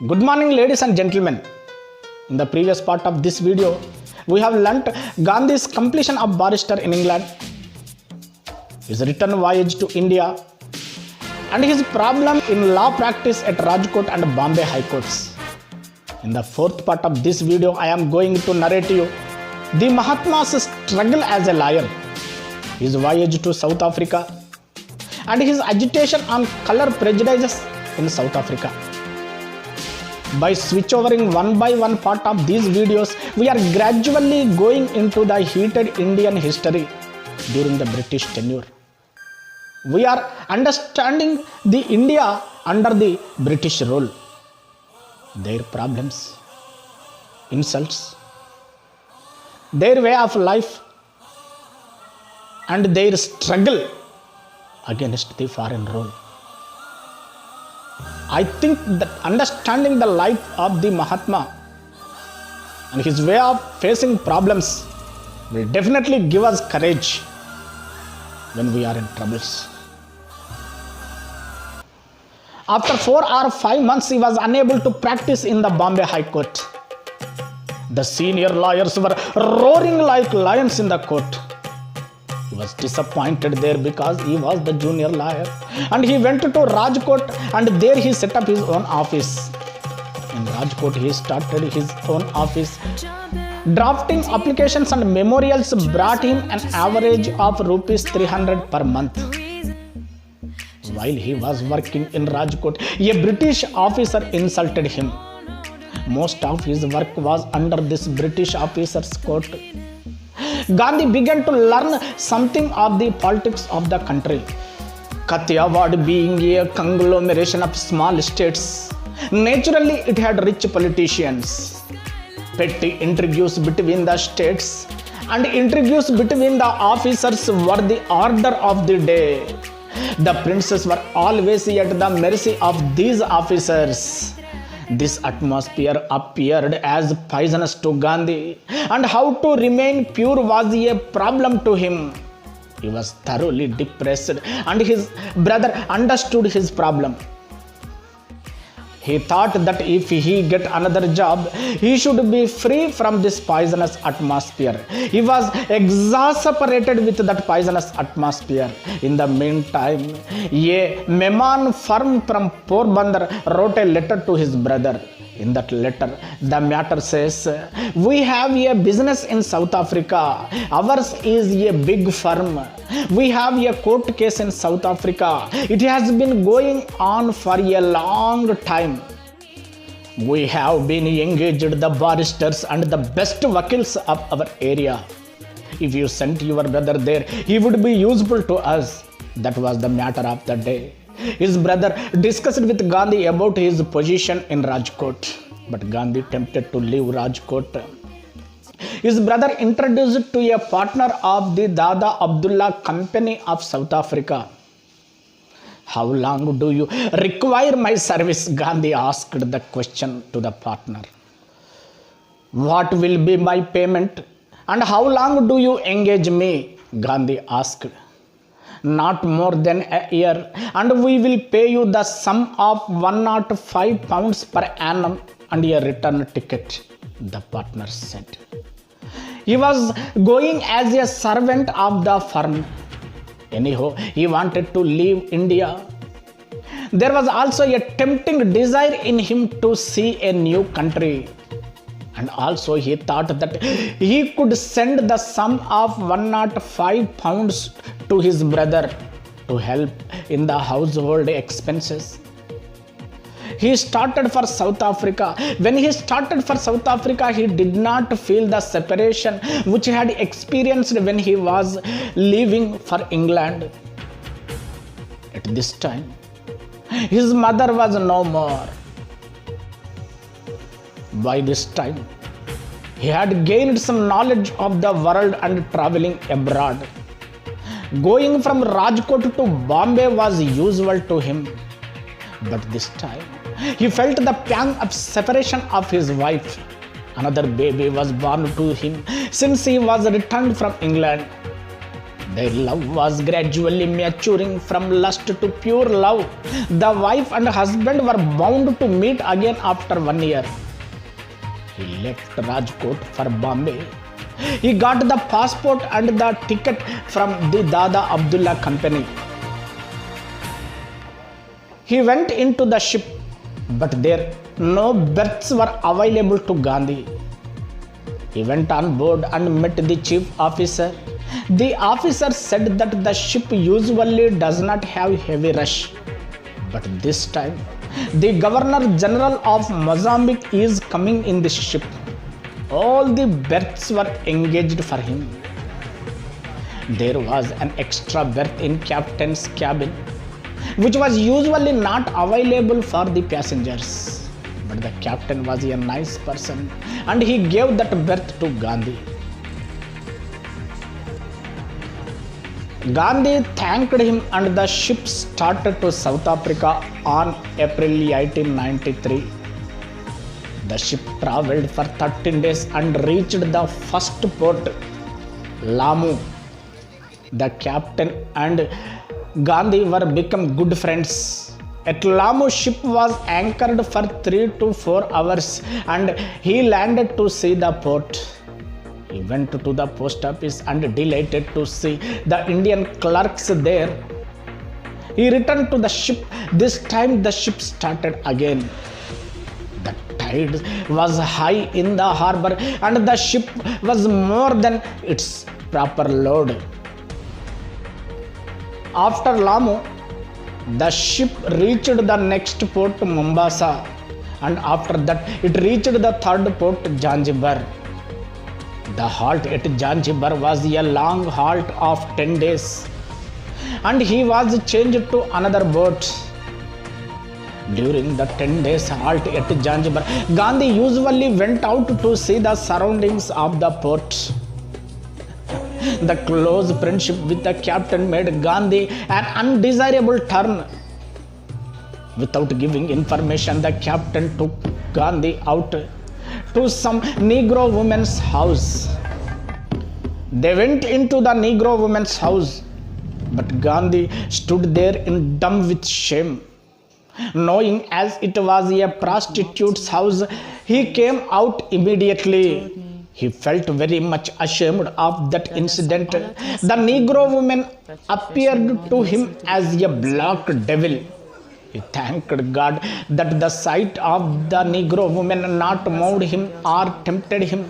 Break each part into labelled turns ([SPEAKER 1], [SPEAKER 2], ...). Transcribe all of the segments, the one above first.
[SPEAKER 1] Good morning, ladies and gentlemen. In the previous part of this video, we have learnt Gandhi's completion of barrister in England, his return voyage to India, and his problem in law practice at Rajkot and Bombay High Courts. In the fourth part of this video, I am going to narrate you the Mahatma's struggle as a lawyer, his voyage to South Africa, and his agitation on color prejudices in South Africa. By switchovering one by one part of these videos, we are gradually going into the heated Indian history during the British tenure. We are understanding the India under the British rule, their problems, insults, their way of life, and their struggle against the foreign rule. I think that understanding the life of the Mahatma and his way of facing problems will definitely give us courage when we are in troubles. After 4 or 5 months, he was unable to practice in the Bombay High Court. The senior lawyers were roaring like lions in the court. He was disappointed there because he was the junior lawyer, and he went to Rajkot, and there he set up his own office. In Rajkot, he started his own office. Drafting applications and memorials brought him an average of rupees 300 per month. While he was working in Rajkot, a British officer insulted him. Most of his work was under this British officer's coat. Gandhi began to learn something of the politics of the country. Kathiawad being a conglomeration of small states, naturally it had rich politicians. Petty intrigues between the states and intrigues between the officers were the order of the day. The princes were always at the mercy of these officers. This atmosphere appeared as poisonous to Gandhi, and how to remain pure was a problem to him. He was thoroughly depressed, and his brother understood his problem. He thought that if he get another job, he should be free from this poisonous atmosphere. He was exasperated with that poisonous atmosphere. In the meantime, a Mehman firm from Porbandar wrote a letter to his brother. In that letter, the matter says, "We have a business in South Africa. Ours is a big firm. We have a court case in South Africa. It has been going on for a long time. We have been engaged the barristers and the best vakils of our area. If you sent your brother there, he would be useful to us." That was the matter of the day. His brother discussed with Gandhi about his position in Rajkot, but Gandhi tempted to leave Rajkot. His brother introduced to a partner of the Dada Abdullah Company of South Africa. "How long do you require my service?" Gandhi asked the question to the partner. "What will be my payment and how long do you engage me?" Gandhi asked. "Not more than a year, and we will pay you the sum of £105 per annum and a return ticket," the partner said. He was going as a servant of the firm. Anyhow, he wanted to leave India. There was also a tempting desire in him to see a new country. And also he thought that he could send the sum of £105 to his brother to help in the household expenses. He started for South Africa. When he started for South Africa, he did not feel the separation which he had experienced when he was leaving for England. At this time, his mother was no more. By this time, he had gained some knowledge of the world and traveling abroad. Going from Rajkot to Bombay was usual to him. But this time, he felt the pang of separation of his wife. Another baby was born to him since he was returned from England. Their love was gradually maturing from lust to pure love. The wife and husband were bound to meet again after 1 year. He left Rajkot for Bombay. He got the passport and the ticket from the Dada Abdullah company. He went into the ship, but there no berths were available to Gandhi. He went on board and met the chief officer. The officer said that the ship usually does not have heavy rush, but this time the Governor General of Mozambique is coming in this ship. All the berths were engaged for him. There was an extra berth in captain's cabin, which was usually not available for the passengers. But the captain was a nice person and he gave that berth to Gandhi. Gandhi thanked him and the ship started to South Africa on April 1893. The ship travelled for 13 days and reached the first port, Lamu. The captain and Gandhi were become good friends. At Lamu, ship was anchored for 3 to 4 hours and he landed to see the port. He went to the post office and delighted to see the Indian clerks there. He returned to the ship. This time the ship started again. The tide was high in the harbor and the ship was more than its proper load. After Lamu, the ship reached the next port, Mombasa, and after that it reached the third port, Zanzibar. The halt at Zanzibar was a long halt of 10 days and he was changed to another boat. During the 10 days halt at Zanzibar, Gandhi usually went out to see the surroundings of the port. The close friendship with the captain made Gandhi an undesirable turn. Without giving information, the captain took Gandhi out to some Negro woman's house. They went into the Negro woman's house, but Gandhi stood there in dumb with shame. Knowing as it was a prostitute's house, he came out immediately. He felt very much ashamed of that incident. The Negro woman appeared to him as a black devil. He thanked God that the sight of the Negro woman not moved him or tempted him.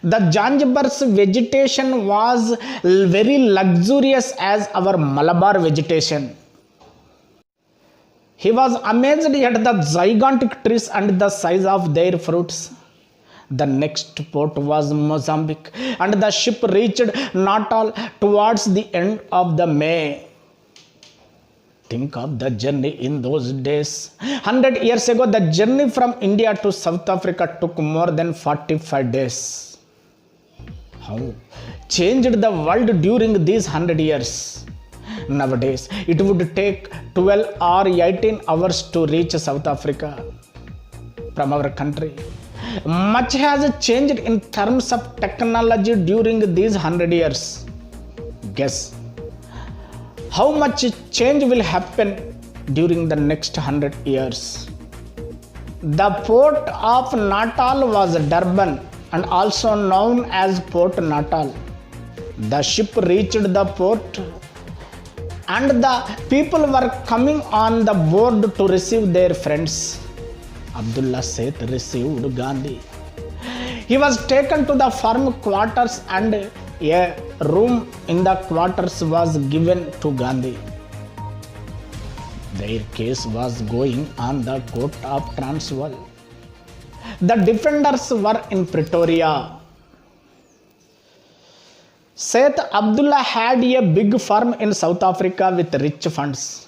[SPEAKER 1] The Zanzibar's vegetation was very luxurious as our Malabar vegetation. He was amazed at the gigantic trees and the size of their fruits. The next port was Mozambique and the ship reached Natal towards the end of the May. Think of the journey in those days. 100 years ago, the journey from India to South Africa took more than 45 days. How changed the world during these 100 years? Nowadays, it would take 12 or 18 hours to reach South Africa from our country. Much has changed in terms of technology during these 100 years. Guess how much change will happen during the next 100 years. The port of Natal was Durban and also known as Port Natal. The ship reached the port and the people were coming on the board to receive their friends. Abdullah Seth received Gandhi. He was taken to the firm quarters and a room in the quarters was given to Gandhi. Their case was going on the court of Transvaal. The defenders were in Pretoria. Seth Abdullah had a big firm in South Africa with rich funds.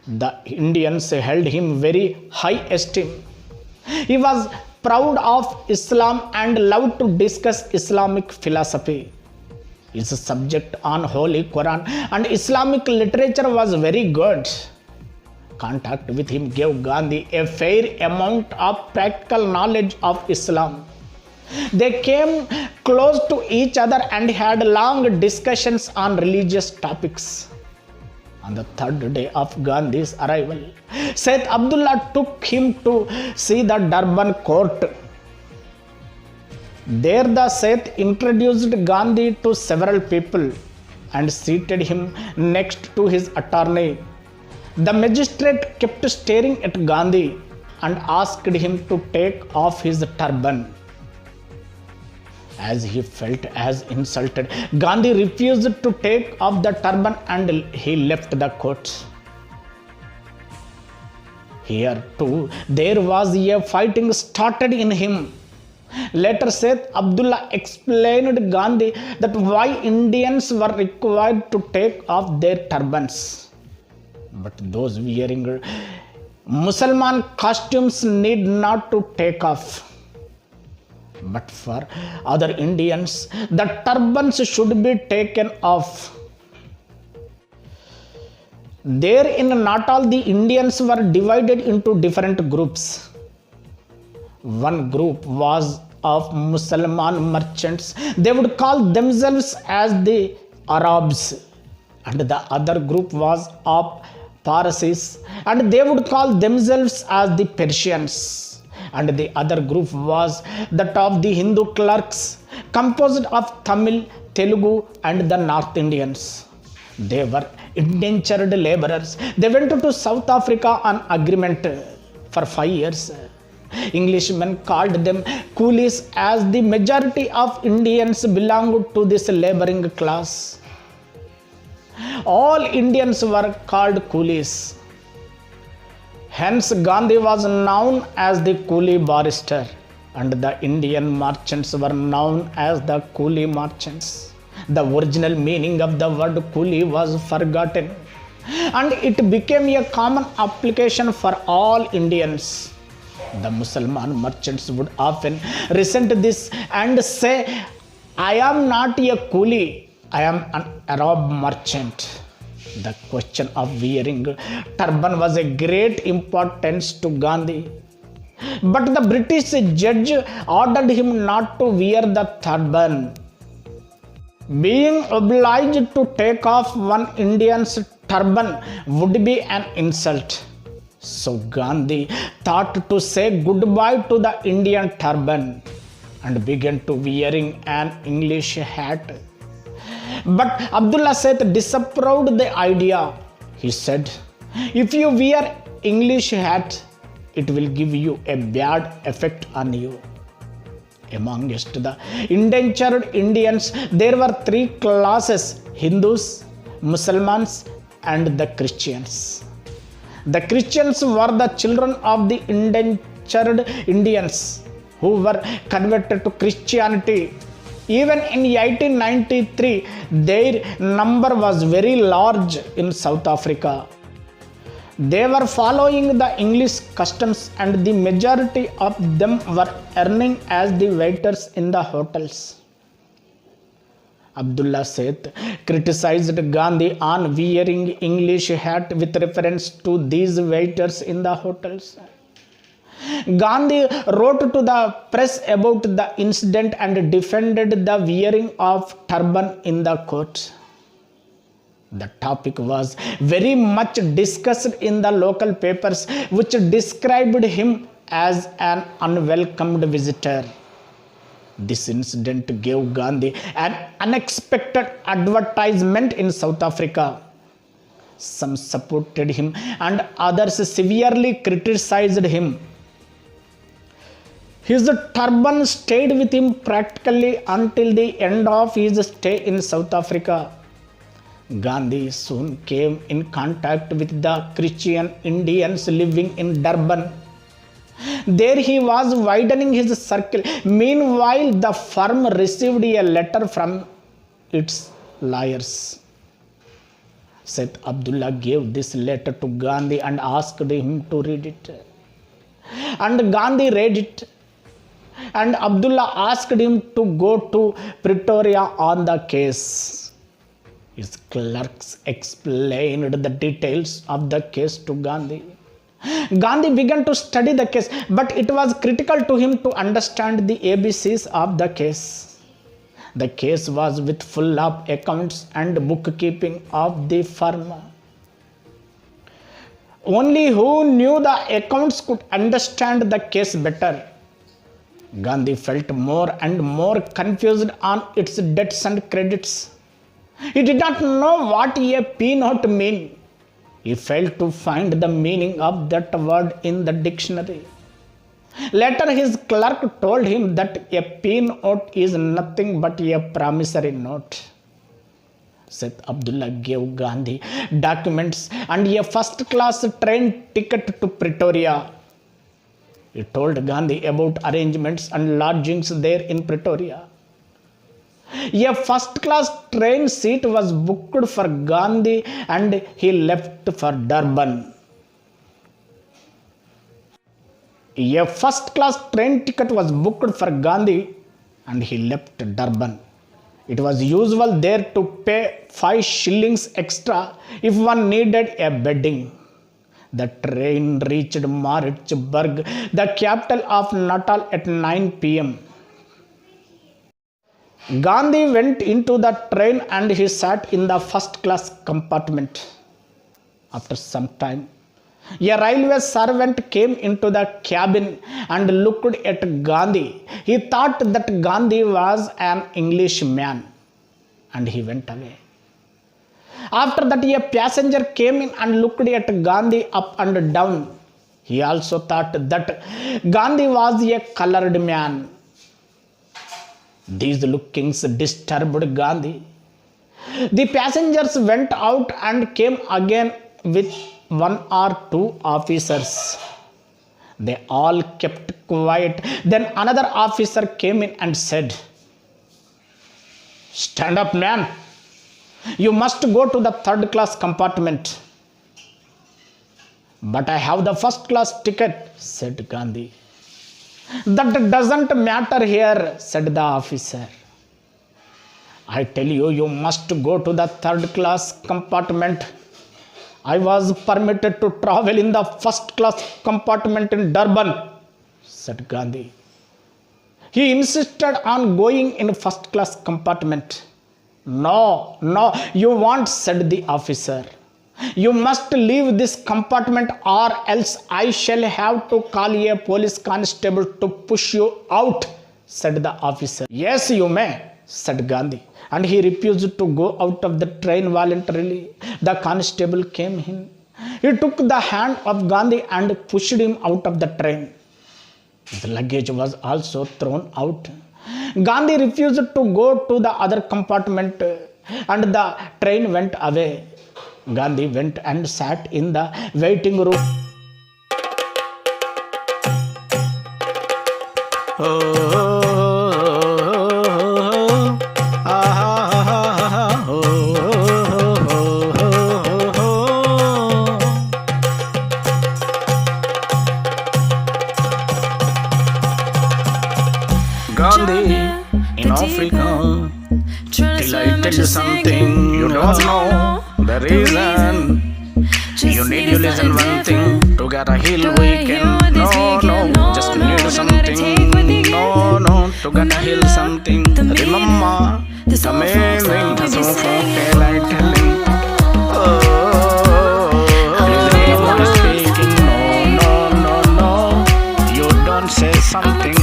[SPEAKER 1] The Indians held him very high esteem. He was proud of Islam and loved to discuss Islamic philosophy. His subject on Holy Quran and Islamic literature was very good. Contact with him gave Gandhi a fair amount of practical knowledge of Islam. They came close to each other and had long discussions on religious topics. On the third day of Gandhi's arrival, Sheikh Abdullah took him to see the Durban court. There the Sheikh introduced Gandhi to several people and seated him next to his attorney. The magistrate kept staring at Gandhi and asked him to take off his turban. As he felt as insulted, Gandhi refused to take off the turban and he left the court. Here too, there was a fighting started in him. Later, Sheikh Abdullah explained Gandhi that why Indians were required to take off their turbans. But those wearing Muslim costumes need not to take off. But for other Indians, the turbans should be taken off. Therein, not all the Indians were divided into different groups. One group was of Muslim merchants. They would call themselves as the Arabs. And the other group was of Parsis, and they would call themselves as the Persians. And the other group was that of the Hindu clerks, composed of Tamil, Telugu, and the North Indians. They were indentured laborers. They went to South Africa on agreement for 5 years. Englishmen called them coolies, as the majority of Indians belonged to this laboring class. All Indians were called coolies. Hence, Gandhi was known as the coolie barrister, and the Indian merchants were known as the coolie merchants. The original meaning of the word coolie was forgotten, and it became a common application for all Indians. The Muslim merchants would often resent this and say, "I am not a coolie, I am an Arab merchant." The question of wearing turban was a great importance to Gandhi. But the British judge ordered him not to wear the turban. Being obliged to take off one Indian's turban would be an insult. So Gandhi thought to say goodbye to the Indian turban and began to wearing an English hat. But Abdullah Sheikh disapproved the idea. He said, "If you wear English hat, it will give you a bad effect on you." Amongst the indentured Indians, there were 3 classes: Hindus, Muslims, and the Christians. The Christians were the children of the indentured Indians who were converted to Christianity. Even in 1893, their number was very large in South Africa. They were following the English customs, and the majority of them were earning as the waiters in the hotels. Abdullah Sheikh criticized Gandhi on wearing English hat with reference to these waiters in the hotels. Gandhi wrote to the press about the incident and defended the wearing of turban in the court. The topic was very much discussed in the local papers, which described him as an unwelcomed visitor. This incident gave Gandhi an unexpected advertisement in South Africa. Some supported him and others severely criticized him. His turban stayed with him practically until the end of his stay in South Africa. Gandhi soon came in contact with the Christian Indians living in Durban. There he was widening his circle. Meanwhile, the firm received a letter from its lawyers. Sheikh Abdullah gave this letter to Gandhi and asked him to read it. And Gandhi read it. And Abdullah asked him to go to Pretoria on the case. His clerks explained the details of the case to Gandhi. Gandhi began to study the case, but it was critical to him to understand the ABCs of the case. The case was with full of accounts and bookkeeping of the firm. Only who knew the accounts could understand the case better. Gandhi felt more and more confused on its debts and credits. He did not know what a P-note meant. He failed to find the meaning of that word in the dictionary. Later, his clerk told him that a P-note is nothing but a promissory note. Seth Abdullah gave Gandhi documents and a first-class train ticket to Pretoria. He told Gandhi about arrangements and lodgings there in Pretoria. A first-class train seat was booked for Gandhi and he left for Durban. A first-class train ticket was booked for Gandhi and he left Durban. It was usual there to pay 5 shillings extra if one needed a bedding. The train reached Maritzburg, the capital of Natal, at 9 p.m. Gandhi went into the train and he sat in the first-class compartment. After some time, a railway servant came into the cabin and looked at Gandhi. He thought that Gandhi was an Englishman and he went away. After that, a passenger came in and looked at Gandhi up and down. He also thought that Gandhi was a colored man. These lookings disturbed Gandhi. The passengers went out and came again with 1 or 2 officers. They all kept quiet. Then another officer came in and said, "Stand up, man. You must go to the 3rd-class compartment." "But I have the first-class ticket," said Gandhi. "That doesn't matter here," said the officer. "I tell you, you must go to the 3rd-class compartment. I was permitted to travel in the 1st-class compartment in Durban," said Gandhi. He insisted on going in 1st-class compartment. No, you won't," said the officer. "You must leave this compartment or else I shall have to call a police constable to push you out," said the officer. "Yes, you may," said Gandhi, and he refused to go out of the train voluntarily. The constable came in. He took the hand of Gandhi and pushed him out of the train. His luggage was also thrown out. Gandhi refused to go to the other compartment and the train went away. Gandhi went and sat in the waiting room. Gandhi in Africa, till I tell you something you don't know the reason. You need to listen one thing to get a hill weekend. No, just need something. No, to get a hill something. Remember the main thing that's so feel like telling. Please remember speaking. No, you don't say something.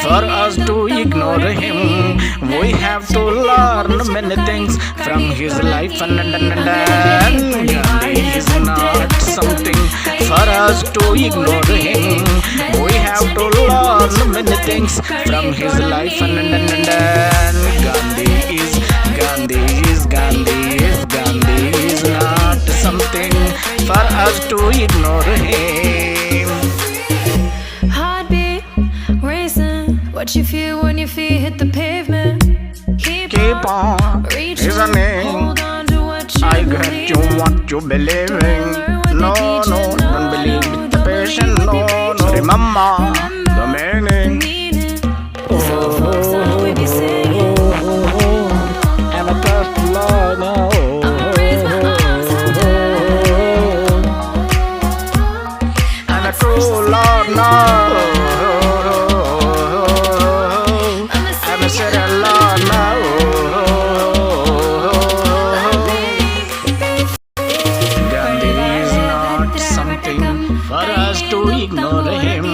[SPEAKER 1] For us to ignore him, we have to learn many things from his life and Gandhi is not something for us to ignore him. We have to learn many things from his life and Gandhi is not something for us to ignore him.
[SPEAKER 2] What you feel when your feet hit the pavement. Keep
[SPEAKER 1] on
[SPEAKER 2] reasoning. Hold on to what you
[SPEAKER 1] I
[SPEAKER 2] believe.
[SPEAKER 1] got you what you believe in. No, don't believe with the patient. No,
[SPEAKER 2] Remember
[SPEAKER 1] the meaning.
[SPEAKER 2] This old folk song we be singing.
[SPEAKER 1] And I trust the Lord now.
[SPEAKER 2] I'ma raise my arms high.
[SPEAKER 1] And I trust the Lord now.
[SPEAKER 2] I'ma
[SPEAKER 1] And I
[SPEAKER 2] sing
[SPEAKER 1] said
[SPEAKER 2] it
[SPEAKER 1] the Lord now. Gandhi is not something for us to ignore him.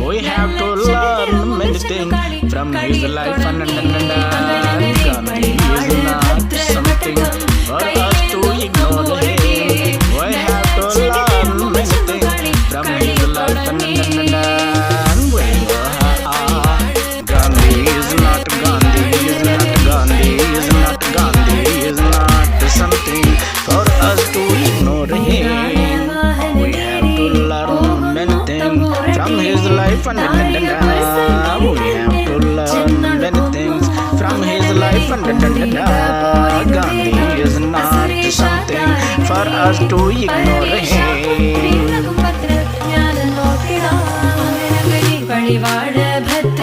[SPEAKER 1] We have to learn many things from his life and Gandhi is not something for us to ignore him. We have to learn many things from his life and Gandhi is not Gandhi is not Gandhi is not Gandhi is not something for us to ignore him. We have to learn many things from his life and we have to learn many things from his life and Gandhi is not something for us to ignore him.
[SPEAKER 2] பழிவாழ Badra